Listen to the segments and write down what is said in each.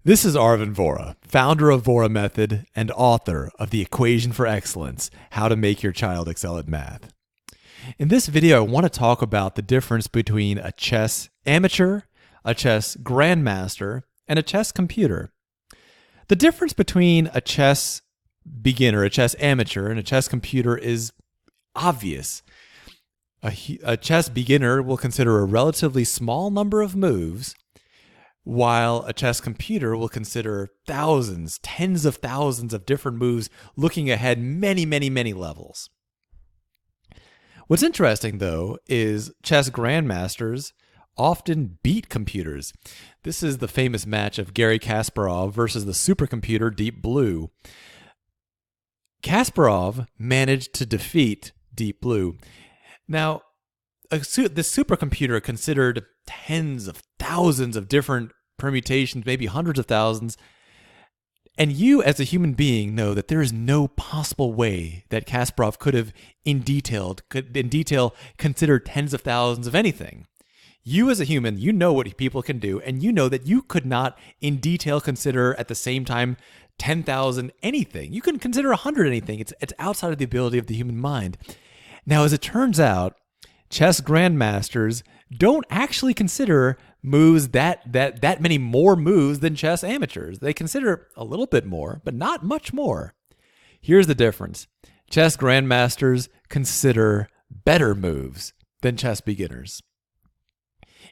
This is Arvin Vora, founder of Vora Method and author of The Equation for Excellence: How to Make Your Child Excel at Math. In this video, I want to talk about the difference between a chess amateur, a chess grandmaster, and a chess computer. The difference between a chess beginner, a chess amateur, and a chess computer is obvious. A chess beginner will consider a relatively small number of moves, while a chess computer will consider thousands, tens of thousands of different moves, looking ahead many levels. What's interesting, though, is chess grandmasters often beat computers. This is the famous match of Garry Kasparov versus the supercomputer Deep Blue. Kasparov managed to defeat Deep Blue. Now, this supercomputer considered tens of thousands of different permutations, maybe hundreds of thousands. And you, as a human being, know that there is no possible way that Kasparov could have in detail considered tens of thousands of anything. You, as a human, you know what people can do, and you know that you could not in detail consider at the same time 10,000 anything. You couldn't consider 100 anything. It's outside of the ability of the human mind. Now, as it turns out, chess grandmasters don't actually consider moves that many more moves than chess amateurs. They consider a little bit more, but not much more. Here's the difference. Chess grandmasters consider better moves than chess beginners.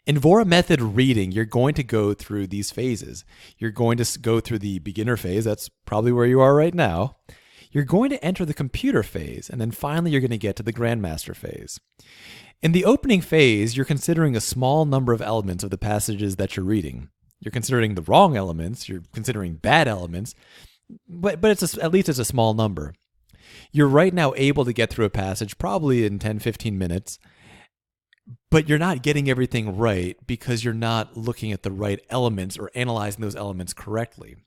In Vora Method reading, you're going to go through these phases. You're going to go through the beginner phase. That's probably where you are right now. You're going to enter the computer phase, and then finally you're going to get to the grandmaster phase. In the opening phase, you're considering a small number of elements of the passages that you're reading. You're considering the wrong elements, you're considering bad elements, but at least it's a small number. You're right now able to get through a passage probably in 10-15 minutes, but you're not getting everything right because you're not looking at the right elements or analyzing those elements correctly.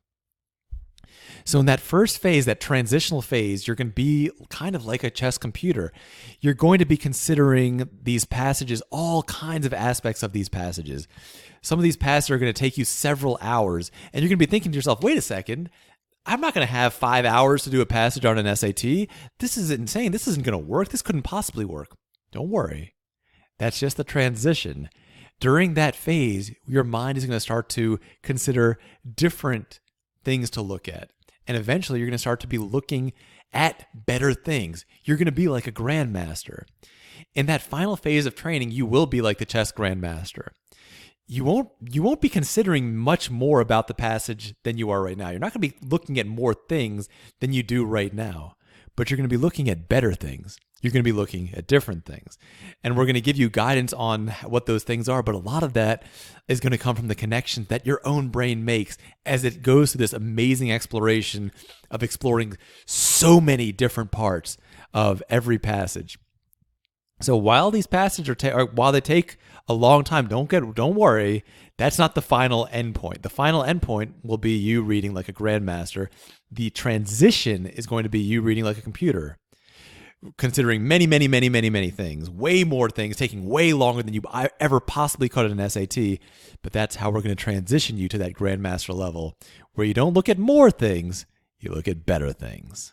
So in that first phase, that transitional phase, you're going to be kind of like a chess computer. You're going to be considering these passages, all kinds of aspects of these passages. Some of these passages are going to take you several hours, and you're going to be thinking to yourself, wait a second, I'm not going to have 5 hours to do a passage on an SAT. This is insane. This isn't going to work. This couldn't possibly work. Don't worry. That's just the transition. During that phase, your mind is going to start to consider different things to look at. And eventually, you're going to start to be looking at better things. You're going to be like a grandmaster. In that final phase of training, you will be like the chess grandmaster. You won't be considering much more about the passage than you are right now. You're not going to be looking at more things than you do right now, but you're going to be looking at better things. You're going to be looking at different things. And we're going to give you guidance on what those things are, but a lot of that is going to come from the connections that your own brain makes as it goes through this amazing exploration of exploring so many different parts of every passage. So while these passages while they take a long time, don't worry, that's not the final endpoint. The final endpoint will be you reading like a grandmaster. The transition is going to be you reading like a computer, considering many things, way more things, taking way longer than you ever possibly could in an SAT. But that's how we're going to transition you to that grandmaster level, where you don't look at more things, you look at better things.